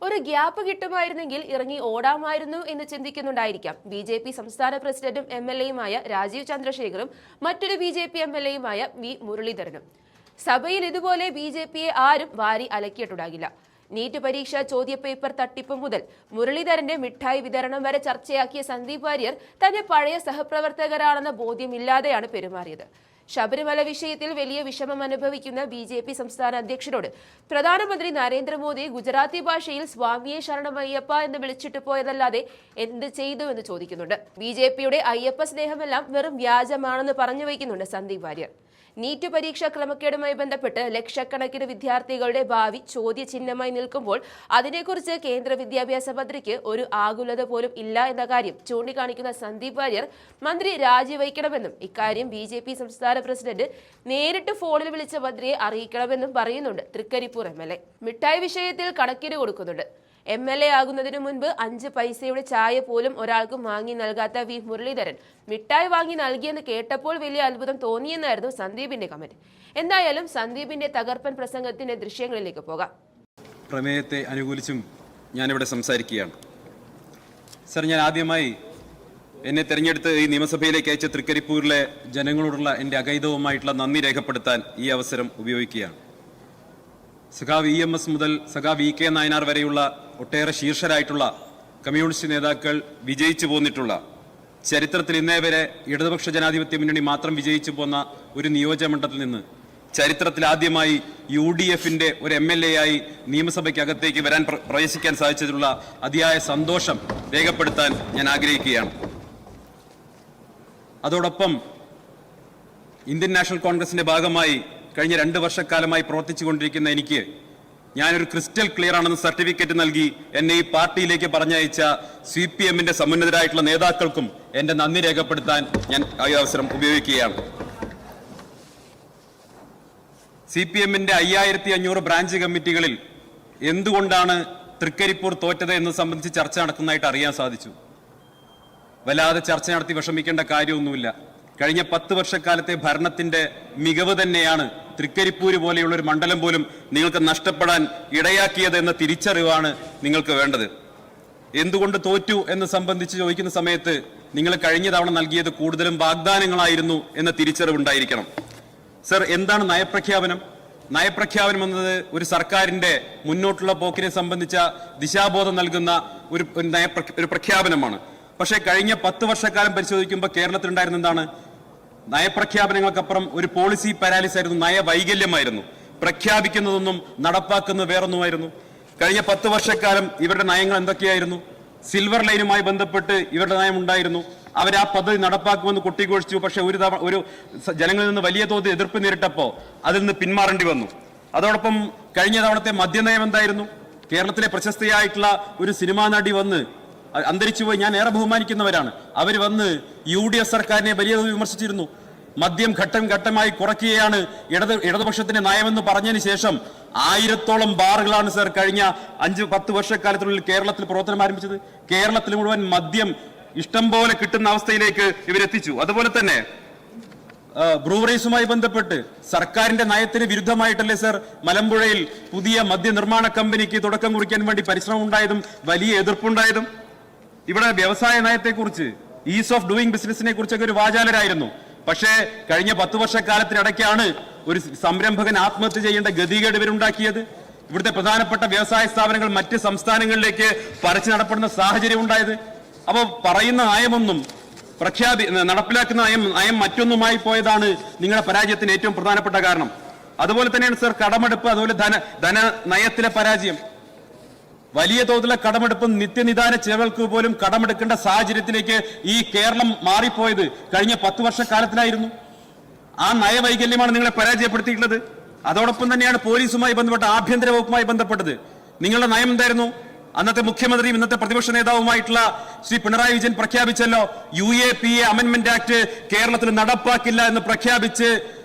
ഒരു ഗ്യാപ്പ് കിട്ടുമായിരുന്നെങ്കിൽ ഇറങ്ങി ഓടാമായിരുന്നു എന്ന് ചിന്തിക്കുന്നുണ്ടായിരിക്കാം ബി.ജെ.പി. സംസ്ഥാന പ്രസിഡന്റും എം.എൽ.എയുമായ രാജീവ് ചന്ദ്രശേഖറും മറ്റൊരു ബി.ജെ.പി. എം.എൽ.എയുമായ വി. മുരളീധരനും. സഭയിൽ ഇതുപോലെ ബി.ജെ.പിയെ ആരും വാരി അലക്കിയിട്ടുണ്ടാകില്ല. നീറ്റ് പരീക്ഷ ചോദ്യപേപ്പർ തട്ടിപ്പ് മുതൽ മുരളീധരന്റെ മിഠായി വിതരണം വരെ ചർച്ചയാക്കിയ സന്ദീപ് വാര്യർ തന്റെ പഴയ സഹപ്രവർത്തകരാണെന്ന ബോധ്യമില്ലാതെയാണ് പെരുമാറിയത്. ശബരിമല വിഷയത്തിൽ വലിയ വിഷമം അനുഭവിക്കുന്ന ബി.ജെ.പി. സംസ്ഥാന അധ്യക്ഷനോട് പ്രധാനമന്ത്രി നരേന്ദ്രമോദി ഗുജറാത്തി ഭാഷയിൽ സ്വാമിയെ ശരണമയ്യപ്പ എന്ന് വിളിച്ചിട്ട് പോയതല്ലാതെ എന്ത് ചെയ്തു എന്ന് ചോദിക്കുന്നുണ്ട്. ബി.ജെ.പിയുടെ അയ്യപ്പ സ്നേഹമെല്ലാം വെറും വ്യാജമാണെന്ന് പറഞ്ഞു വയ്ക്കുന്നുണ്ട് സന്ദീപ് വാര്യർ. നീറ്റ് പരീക്ഷാ ക്രമക്കേടുമായി ബന്ധപ്പെട്ട് ലക്ഷക്കണക്കിന് വിദ്യാർത്ഥികളുടെ ഭാവി ചോദ്യചിഹ്നമായി നിൽക്കുമ്പോൾ അതിനെക്കുറിച്ച് കേന്ദ്ര വിദ്യാഭ്യാസ മന്ത്രിക്ക് ഒരു ആകുലത പോലും ഇല്ല എന്ന കാര്യം ചൂണ്ടിക്കാണിക്കുന്ന സന്ദീപ് വാര്യർ മന്ത്രി രാജിവയ്ക്കണമെന്നും ഇക്കാര്യം ബി.ജെ.പി. സംസ്ഥാന പ്രസിഡന്റ് നേരിട്ട് ഫോണിൽ വിളിച്ച മന്ത്രിയെ അറിയിക്കണമെന്നും പറയുന്നുണ്ട് തൃക്കരിപ്പൂർ എം.എൽ.എ. മിഠായി വിഷയത്തിൽ കണക്കിന് കൊടുക്കുന്നുണ്ട്. എം.എൽ.എ. ആകുന്നതിനു മുൻപ് 5 പൈസയുടെ ചായ പോലും ഒരാൾക്കും വാങ്ങി നൽകാത്ത വി. മുരളീധരൻ മിഠായി വാങ്ങി നൽകിയെന്ന് കേട്ടപ്പോൾ വലിയ അത്ഭുതം തോന്നിയെന്നായിരുന്നു സന്ദീപിന്റെ കമന്റ്. എന്തായാലും സന്ദീപിന്റെ തകർപ്പൻ പ്രസംഗത്തിന്റെ ദൃശ്യങ്ങളിലേക്ക് പോകാം. പ്രമേയത്തെ അനുകൂലിച്ചും ഞാനിവിടെ സംസാരിക്കുകയാണ്. സർ, ഞാൻ ആദ്യമായി എന്നെ തെരഞ്ഞെടുത്ത് ഈ നിയമസഭയിലേക്ക് അയച്ച തൃക്കരിപ്പൂരിലെ ജനങ്ങളോടുള്ള എൻ്റെ അഗൈതവുമായിട്ടുള്ള നന്ദി രേഖപ്പെടുത്താൻ ഈ അവസരം ഉപയോഗിക്കുകയാണ്. സഖാവ് EMS മുതൽ സഖാവ് E.K. നായനാർ വരെയുള്ള ഒട്ടേറെ ശീർഷരായിട്ടുള്ള കമ്മ്യൂണിസ്റ്റ് നേതാക്കൾ വിജയിച്ചു പോന്നിട്ടുള്ള, ചരിത്രത്തിൽ ഇന്നേ വരെ ഇടതുപക്ഷ ജനാധിപത്യ മുന്നണി മാത്രം വിജയിച്ചു പോന്ന ഒരു നിയോജകമണ്ഡലത്തിൽ നിന്ന് ചരിത്രത്തിൽ ആദ്യമായി UDF-ന്റെ ഒരു MLA ആയി നിയമസഭയ്ക്കകത്തേക്ക് വരാൻ പ്രവേശിക്കാൻ സാധിച്ചതിലുള്ള അതിയായ സന്തോഷം രേഖപ്പെടുത്താൻ ഞാൻ ആഗ്രഹിക്കുകയാണ്. അതോടൊപ്പം ഇന്ത്യൻ നാഷണൽ കോൺഗ്രസിന്റെ ഭാഗമായി കഴിഞ്ഞ 2 വർഷക്കാലമായി പ്രവർത്തിച്ചുകൊണ്ടിരിക്കുന്ന എനിക്ക് ഞാനൊരു ക്രിസ്റ്റൽ ക്ലിയർ ആണെന്ന് സർട്ടിഫിക്കറ്റ് നൽകി എന്നെ ഈ പാർട്ടിയിലേക്ക് പറഞ്ഞയച്ച CPM-ന്റെ സമുന്നതരായിട്ടുള്ള നേതാക്കൾക്കും എന്റെ നന്ദി രേഖപ്പെടുത്താൻ ഞാൻ ഈ അവസരം ഉപയോഗിക്കുകയാണ്. CPM-ന്റെ 5500 ബ്രാഞ്ച് കമ്മിറ്റികളിൽ എന്തുകൊണ്ടാണ് തൃക്കരിപ്പൂർ തോറ്റത് എന്ന് സംബന്ധിച്ച് ചർച്ച നടക്കുന്നതായിട്ട് അറിയാൻ സാധിച്ചു. വല്ലാതെ ചർച്ച നടത്തി വിഷമിക്കേണ്ട കാര്യമൊന്നുമില്ല. കഴിഞ്ഞ 10 വർഷക്കാലത്തെ ഭരണത്തിന്റെ മികവ് തന്നെയാണ് തൃക്കരിപ്പൂര് പോലെയുള്ള ഒരു മണ്ഡലം പോലും നിങ്ങൾക്ക് നഷ്ടപ്പെടാൻ ഇടയാക്കിയത് എന്ന തിരിച്ചറിവാണ് നിങ്ങൾക്ക് വേണ്ടത്. എന്തുകൊണ്ട് തോറ്റു എന്ന് സംബന്ധിച്ച് ചോദിക്കുന്ന സമയത്ത് നിങ്ങൾ കഴിഞ്ഞ തവണ നൽകിയത് കൂടുതലും വാഗ്ദാനങ്ങളായിരുന്നു എന്ന തിരിച്ചറിവുണ്ടായിരിക്കണം. സർ, എന്താണ് നയപ്രഖ്യാപനം? നയപ്രഖ്യാപനം എന്നത് ഒരു സർക്കാരിന്റെ മുന്നോട്ടുള്ള പോക്കിനെ സംബന്ധിച്ച ദിശാബോധം നൽകുന്ന ഒരു പ്രഖ്യാപനമാണ്. പക്ഷേ കഴിഞ്ഞ 10 വർഷക്കാലം പരിശോധിക്കുമ്പോൾ കേരളത്തിലുണ്ടായിരുന്ന എന്താണ്? നയപ്രഖ്യാപനങ്ങൾക്കപ്പുറം ഒരു പോളിസി പാരാലിസ് ആയിരുന്നു, നയവൈകല്യമായിരുന്നു. പ്രഖ്യാപിക്കുന്നതൊന്നും നടപ്പാക്കുന്നത് വേറൊന്നുമായിരുന്നു. കഴിഞ്ഞ 10 വർഷക്കാലം ഇവരുടെ നയങ്ങൾ എന്തൊക്കെയായിരുന്നു? സിൽവർ ലൈനുമായി ബന്ധപ്പെട്ട് ഇവരുടെ നയം ഉണ്ടായിരുന്നു. അവർ ആ പദ്ധതി നടപ്പാക്കുമെന്ന് കൊട്ടിഘോഷിച്ചു. പക്ഷെ ഒരു ജനങ്ങളിൽ നിന്ന് വലിയ തോതിൽ എതിർപ്പ് നേരിട്ടപ്പോൾ അതിൽ നിന്ന് പിന്മാറേണ്ടി വന്നു. അതോടൊപ്പം കഴിഞ്ഞ തവണത്തെ മദ്യനയം എന്തായിരുന്നു? കേരളത്തിലെ പ്രശസ്തയായിട്ടുള്ള ഒരു സിനിമാ നടി വന്ന് അന്തരിച്ചുപോയി, ഞാൻ ഏറെ ബഹുമാനിക്കുന്നവരാണ്, അവർ വന്ന് UDF സർക്കാരിനെ വലിയ വിമർശിച്ചിരുന്നു. മദ്യം ഘട്ടം ഘട്ടമായി കുറയ്ക്കുകയാണ് ഇടതുപക്ഷത്തിന്റെ നയമെന്ന് പറഞ്ഞതിന് ശേഷം 1000-ഓളം ബാറുകളാണ് സർ കഴിഞ്ഞ 5-10 വർഷക്കാലത്തിനുള്ളിൽ കേരളത്തിൽ പ്രവർത്തനം ആരംഭിച്ചത്. കേരളത്തിൽ മുഴുവൻ മദ്യം ഇഷ്ടം പോലെ കിട്ടുന്ന അവസ്ഥയിലേക്ക് ഇവരെത്തിച്ചു. അതുപോലെ തന്നെ ബ്രൂവറീസുമായി ബന്ധപ്പെട്ട് സർക്കാരിന്റെ നയത്തിന് വിരുദ്ധമായിട്ടല്ലേ സർ മലമ്പുഴയിൽ പുതിയ മദ്യനിർമ്മാണ കമ്പനിക്ക് തുടക്കം കുറിക്കാൻ വേണ്ടി പരിശ്രമം ഉണ്ടായതും വലിയ എതിർപ്പുണ്ടായതും? ഇവിടെ വ്യവസായ നയത്തെക്കുറിച്ച്, ഈസ് ഓഫ് ഡൂയിങ് ബിസിനസിനെ കുറിച്ചൊക്കെ ഒരു വാചാലരായിരുന്നു. പക്ഷേ കഴിഞ്ഞ 10 വർഷക്കാലത്തിനിടയ്ക്കാണ് ഒരു സംരംഭകൻ ആത്മഹത്യ ചെയ്യേണ്ട ഗതികേട് ഇവരുണ്ടാക്കിയത്. ഇവിടുത്തെ പ്രധാനപ്പെട്ട വ്യവസായ സ്ഥാപനങ്ങൾ മറ്റ് സംസ്ഥാനങ്ങളിലേക്ക് പറിച്ചു നടപ്പെടുന്ന സാഹചര്യം ഉണ്ടായത്. അപ്പോൾ പറയുന്ന നയമൊന്നും നടപ്പിലാക്കുന്ന നയം മറ്റൊന്നുമായി പോയതാണ് നിങ്ങളുടെ പരാജയത്തിന് ഏറ്റവും പ്രധാനപ്പെട്ട കാരണം. അതുപോലെ തന്നെയാണ് സർ കടമെടുപ്പ്, അതുപോലെ ധന നയത്തിലെ പരാജയം. വലിയ തോതിലുള്ള കടമെടുപ്പും നിത്യനിദാന ചെലവുകൾക്ക് പോലും കടമെടുക്കേണ്ട സാഹചര്യത്തിലേക്ക് ഈ കേരളം മാറിപ്പോയത് കഴിഞ്ഞ 10 വർഷക്കാലത്തിലായിരുന്നു. ആ നയവൈകല്യമാണ് നിങ്ങളെ പരാജയപ്പെടുത്തിയിട്ടുള്ളത്. അതോടൊപ്പം തന്നെയാണ് പോലീസുമായി ബന്ധപ്പെട്ട, ആഭ്യന്തര വകുപ്പുമായി ബന്ധപ്പെട്ടത്. നിങ്ങളുടെ നയം എന്തായിരുന്നു? അന്നത്തെ മുഖ്യമന്ത്രിയും ഇന്നത്തെ പ്രതിപക്ഷ നേതാവുമായിട്ടുള്ള ശ്രീ പിണറായി വിജയൻ പ്രഖ്യാപിച്ചല്ലോ, UAPA അമെന്റ്മെന്റ് ആക്ട് കേരളത്തിൽ നടപ്പാക്കില്ല എന്ന് പ്രഖ്യാപിച്ച്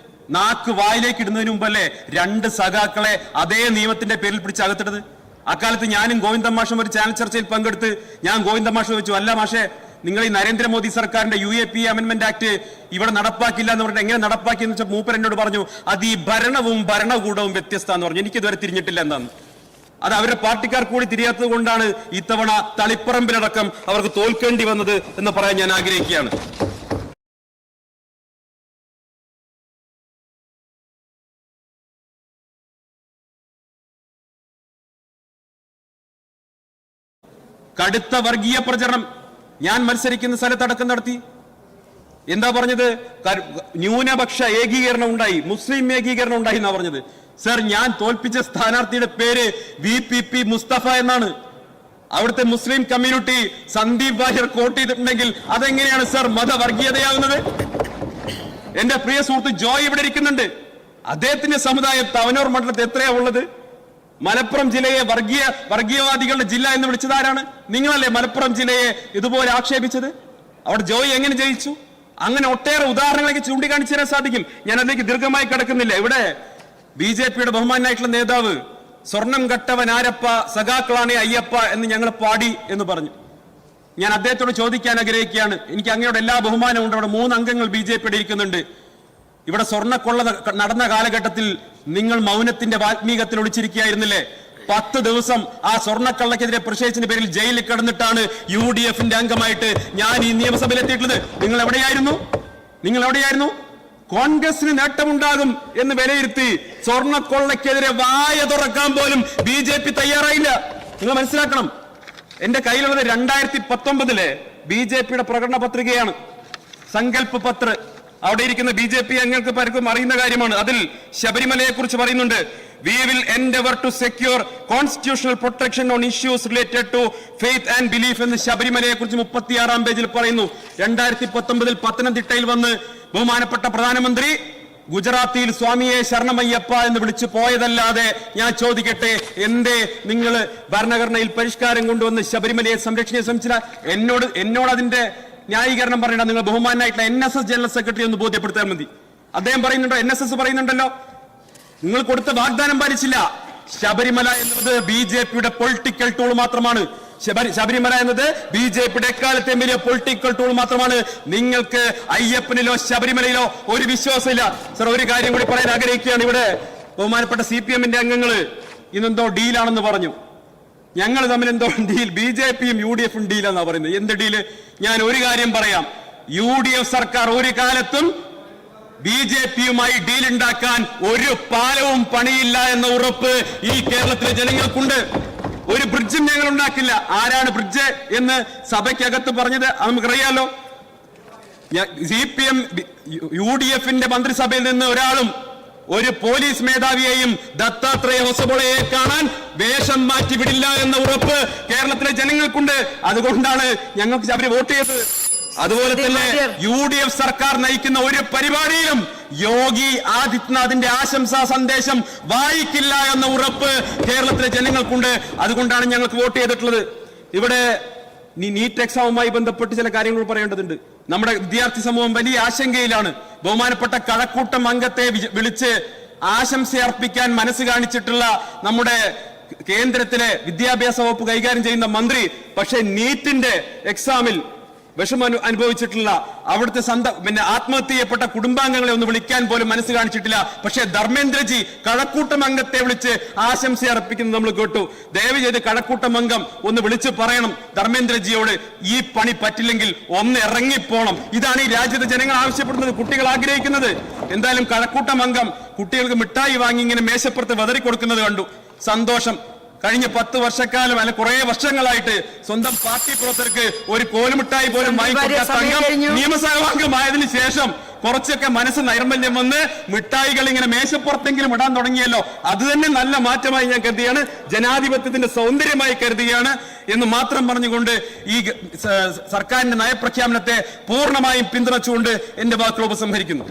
നാക്ക് വായിലേക്ക് ഇടുന്നതിന് മുമ്പല്ലേ 2 സഖാക്കളെ അതേ നിയമത്തിന്റെ പേരിൽ പിടിച്ച് അകത്തിട്ടത്? അക്കാലത്ത് ഞാനും ഗോവിന്ദൻ മാഷും ഒരു ചാനൽ ചർച്ചയിൽ പങ്കെടുത്ത് ഞാൻ ഗോവിന്ദൻ മാഷ് വെച്ചു, അല്ല മാഷേ, നിങ്ങൾ ഈ നരേന്ദ്രമോദി സർക്കാരിന്റെ UAPA അമെന്റ്മെന്റ് ആക്ട് ഇവിടെ നടപ്പാക്കില്ല എന്ന് പറഞ്ഞിട്ട് എങ്ങനെ നടപ്പാക്കി എന്ന് വെച്ചാൽ മൂപ്പർ എന്നോട് പറഞ്ഞു, അത് ഈ ഭരണവും ഭരണകൂടവും വ്യത്യസ്തമാണെന്ന് പറഞ്ഞു. എനിക്കിതുവരെ തിരിഞ്ഞിട്ടില്ല എന്താണ്. അത് അവരുടെ പാർട്ടിക്കാർ കൂടി തിരിയാത്തത് കൊണ്ടാണ് ഇത്തവണ തളിപ്പറമ്പിലടക്കം അവർക്ക് തോൽക്കേണ്ടി വന്നത് എന്ന് പറയാൻ ഞാൻ ആഗ്രഹിക്കുകയാണ്. കടുത്ത വർഗീയ പ്രചരണം ഞാൻ മത്സരിക്കുന്ന സ്ഥലത്തടക്കം നടത്തി. എന്താ പറഞ്ഞത്? ന്യൂനപക്ഷ ഏകീകരണം ഉണ്ടായി, മുസ്ലിം ഏകീകരണം ഉണ്ടായി എന്നാ പറഞ്ഞത്. സർ, ഞാൻ തോൽപ്പിച്ച സ്ഥാനാർത്ഥിയുടെ പേര് VPP മുസ്തഫ എന്നാണ്. അവിടുത്തെ Muslim community Sandeep Warrier quote ചെയ്തിട്ടുണ്ടെങ്കിൽ അതെങ്ങനെയാണ് സർ മതവർഗീയതയാവുന്നത്? എന്റെ പ്രിയ സുഹൃത്ത് ജോയ് ഇവിടെ ഇരിക്കുന്നുണ്ട്. അദ്ദേഹത്തിന്റെ സമുദായം തവനൂർ മണ്ഡലത്തിൽ എത്രയാ ഉള്ളത്? മലപ്പുറം ജില്ലയെ വർഗീയവാദികളുടെ ജില്ല എന്ന് വിളിച്ചതാരാണ്? നിങ്ങളല്ലേ മലപ്പുറം ജില്ലയെ ഇതുപോലെ ആക്ഷേപിച്ചത്? അവിടെ ജോയ് എങ്ങനെ ജയിച്ചു? അങ്ങനെ ഒട്ടേറെ ഉദാഹരണങ്ങളൊക്കെ ചൂണ്ടിക്കാണിച്ചു തരാൻ സാധിക്കും. ഞാൻ അതിലേക്ക് ദീർഘമായി കിടക്കുന്നില്ല. ഇവിടെ BJPയുടെ ബഹുമാനായിട്ടുള്ള നേതാവ് സ്വർണം കട്ടവൻ ആരപ്പ, സഖാക്കളാണ് അയ്യപ്പ എന്ന് ഞങ്ങൾ പാടി എന്ന് പറഞ്ഞു. ഞാൻ അദ്ദേഹത്തോട് ചോദിക്കാൻ ആഗ്രഹിക്കുകയാണ്. എനിക്ക് അങ്ങയോട് എല്ലാ ബഹുമാനവും ഉണ്ട്. അവിടെ 3 അംഗങ്ങൾ BJPയുടെ ഇരിക്കുന്നുണ്ട്. ഇവിടെ സ്വർണ്ണക്കൊള്ള നടന്ന കാലഘട്ടത്തിൽ നിങ്ങൾ മൗനത്തിന്റെ വാൽമീകത്തിൽ ഒളിച്ചിരിക്കുകയായിരുന്നില്ലേ? 10 ദിവസം ആ സ്വർണ്ണക്കള്ളക്കെതിരെ പ്രതിഷേധത്തിന്റെ പേരിൽ ജയിലിൽ കിടന്നിട്ടാണ് UDFന്റെ അംഗമായിട്ട് ഞാൻ ഈ നിയമസഭയിൽ എത്തിയിട്ടുള്ളത്. നിങ്ങൾ എവിടെയായിരുന്നു? കോൺഗ്രസിന് നേട്ടമുണ്ടാകും എന്ന് വിലയിരുത്തി സ്വർണ്ണക്കൊള്ളക്കെതിരെ വായ തുറക്കാൻ പോലും BJP തയ്യാറായില്ല. നിങ്ങൾ മനസ്സിലാക്കണം. എന്റെ കയ്യിലുള്ളത് 2019 BJPയുടെ പ്രകടന പത്രികയാണ്, സങ്കല്പ് പത്ര. അവിടെ ഇരിക്കുന്ന BJP അംഗങ്ങൾക്ക് പലർക്കും അറിയുന്ന കാര്യമാണ്. അതിൽ ശബരിമലയെ കുറിച്ച് പറയുന്നുണ്ട്. We will endeavor to secure constitutional protection on issues related to faith and belief എന്ന് ശബരിമലയെ കുറിച്ച് 36-ാം പേജിൽ പറയുന്നു. 2019 പത്തനംതിട്ടയിൽ വന്ന് ബഹുമാനപ്പെട്ട പ്രധാനമന്ത്രി ഗുജറാത്തിയിൽ സ്വാമിയെ ശരണമയ്യപ്പ എന്ന് വിളിച്ചു പോയതല്ലാതെ ഞാൻ ചോദിക്കട്ടെ, എന്തേ നിങ്ങൾ ഭരണഘടനയിൽ പരിഷ്കാരം കൊണ്ടുവന്ന് ശബരിമലയെ സംരക്ഷിക്കാൻ ശ്രമിച്ചില്ല? എന്നോട് അതിന്റെ ന്യായീകരണം പറയണ്ട. നിങ്ങൾ ബഹുമാനായിട്ടുള്ള NSS ജനറൽ സെക്രട്ടറി ഒന്ന് ബോധ്യപ്പെടുത്താൻ മതി. അദ്ദേഹം പറയുന്നുണ്ടോ? NSS പറയുന്നുണ്ടല്ലോ, നിങ്ങൾ കൊടുത്ത വാഗ്ദാനം പാലിച്ചില്ല. ശബരിമല എന്നത് BJPയുടെ പൊളിറ്റിക്കൽ ടൂൾ മാത്രമാണ്. ശബരിമല എന്നത് BJPയുടെ എക്കാലത്തെ വലിയ പൊളിറ്റിക്കൽ ടൂൾ മാത്രമാണ്. നിങ്ങൾക്ക് അയ്യപ്പനിലോ ശബരിമലയിലോ ഒരു വിശ്വാസമില്ല. സർ, ഒരു കാര്യം കൂടി പറയാൻ ആഗ്രഹിക്കുകയാണ്. ഇവിടെ ബഹുമാനപ്പെട്ട CPMന്റെ അംഗങ്ങള് ഇന്നെന്തോ ഡീലാണെന്ന് പറഞ്ഞു. ഞങ്ങൾ തമ്മിൽ എന്തോ ഡീൽ, BJPയും UDFും ഡീലാന്നാ പറയുന്നത്. എന്ത് ഡീല്? ഞാൻ ഒരു കാര്യം പറയാം. UDF സർക്കാർ ഒരു കാലത്തും BJPയുമായി ഡീൽ ഉണ്ടാക്കാൻ ഒരു പാലവും പണിയില്ല എന്ന ഉറപ്പ് ഈ കേരളത്തിലെ ജനങ്ങൾക്കുണ്ട്. ഒരു ബ്രിഡ്ജും ഞങ്ങൾ ഉണ്ടാക്കില്ല. ആരാണ് ബ്രിഡ്ജ് എന്ന് സഭയ്ക്കകത്ത് പറഞ്ഞത് നമുക്കറിയാലോ. CPM UDFന്റെ മന്ത്രിസഭയിൽ നിന്ന് ഒരാളും ഒരു പോലീസ് മേധാവിയെയും ദത്താത്രേയ ഹൊസബോളയെ കാണാൻ വേഷം മാറ്റി വിടില്ല എന്ന ഉറപ്പ് കേരളത്തിലെ ജനങ്ങൾക്കുണ്ട്. അതുകൊണ്ടാണ് ഞങ്ങൾക്ക് അവര് വോട്ട് ചെയ്തത്. അതുപോലെ തന്നെ UDF സർക്കാർ നയിക്കുന്ന ഒരു പരിപാടിയിലും യോഗി ആദിത്യനാഥിന്റെ ആശംസാ സന്ദേശം വായിക്കില്ല എന്ന ഉറപ്പ് കേരളത്തിലെ ജനങ്ങൾക്കുണ്ട്. അതുകൊണ്ടാണ് ഞങ്ങൾക്ക് വോട്ട് ചെയ്തിട്ടുള്ളത്. ഇവിടെ നീറ്റ് എക്സാമുമായി ബന്ധപ്പെട്ട് ചില കാര്യങ്ങൾ പറയേണ്ടതുണ്ട്. നമ്മുടെ വിദ്യാർത്ഥി സമൂഹം വലിയ ആശങ്കയിലാണ്. ബഹുമാനപ്പെട്ട കഴക്കൂട്ടം അംഗത്തെ വിളിച്ച് ആശംസ അർപ്പിക്കാൻ മനസ്സ് കാണിച്ചിട്ടുള്ള നമ്മുടെ കേന്ദ്രത്തിലെ വിദ്യാഭ്യാസ വകുപ്പ് കൈകാര്യം ചെയ്യുന്ന മന്ത്രി പക്ഷേ നീറ്റിന്റെ എക്സാമിൽ വിഷമം അനുഭവിച്ചിട്ടില്ല. അവിടുത്തെ ആത്മഹത്യ ചെയ്യപ്പെട്ട കുടുംബാംഗങ്ങളെ ഒന്ന് വിളിക്കാൻ പോലും മനസ്സ് കാണിച്ചിട്ടില്ല. പക്ഷേ ധർമ്മേന്ദ്രജി കഴക്കൂട്ടം അംഗത്തെ വിളിച്ച് ആശംസ അർപ്പിക്കുന്നത് നമ്മൾ കേട്ടു. ദയവ് ചെയ്ത് കഴക്കൂട്ടം അംഗം ഒന്ന് വിളിച്ച് പറയണം ധർമ്മേന്ദ്രജിയോട്, ഈ പണി പറ്റില്ലെങ്കിൽ ഒന്ന് ഇറങ്ങിപ്പോണം. ഇതാണ് ഈ രാജ്യത്തെ ജനങ്ങൾ ആവശ്യപ്പെടുന്നത്, കുട്ടികൾ ആഗ്രഹിക്കുന്നത്. എന്തായാലും കഴക്കൂട്ടം അംഗം കുട്ടികൾക്ക് മിഠായി വാങ്ങി ഇങ്ങനെ മേശപ്പുറത്ത് വെതറി കൊടുക്കുന്നത് കണ്ടു. സന്തോഷം. കഴിഞ്ഞ 10 വർഷക്കാലം അല്ല കുറെ വർഷങ്ങളായിട്ട് സ്വന്തം പാർട്ടി പ്രവർത്തകർക്ക് ഒരു കോലുമിഠായി പോലും വാങ്ങിക്കൊടുക്കാത്ത നിയമസഭാംഗമായതിനു ശേഷം കുറച്ചൊക്കെ മനസ്സ് നൈർമല്യം വന്ന് മിഠായികൾ ഇങ്ങനെ മേശപ്പുറത്തെങ്കിലും ഇടാൻ തുടങ്ങിയല്ലോ. അത് തന്നെ നല്ല മാറ്റമായി ഞാൻ കരുതിയാണ്, ജനാധിപത്യത്തിന്റെ സൗന്ദര്യമായി കരുതുകയാണ് എന്ന് മാത്രം പറഞ്ഞുകൊണ്ട് ഈ സർക്കാരിന്റെ നയപ്രഖ്യാപനത്തെ പൂർണ്ണമായും പിന്തുണച്ചുകൊണ്ട് എന്റെ വാക്കുകൾ ഉപസംഹരിക്കുന്നു.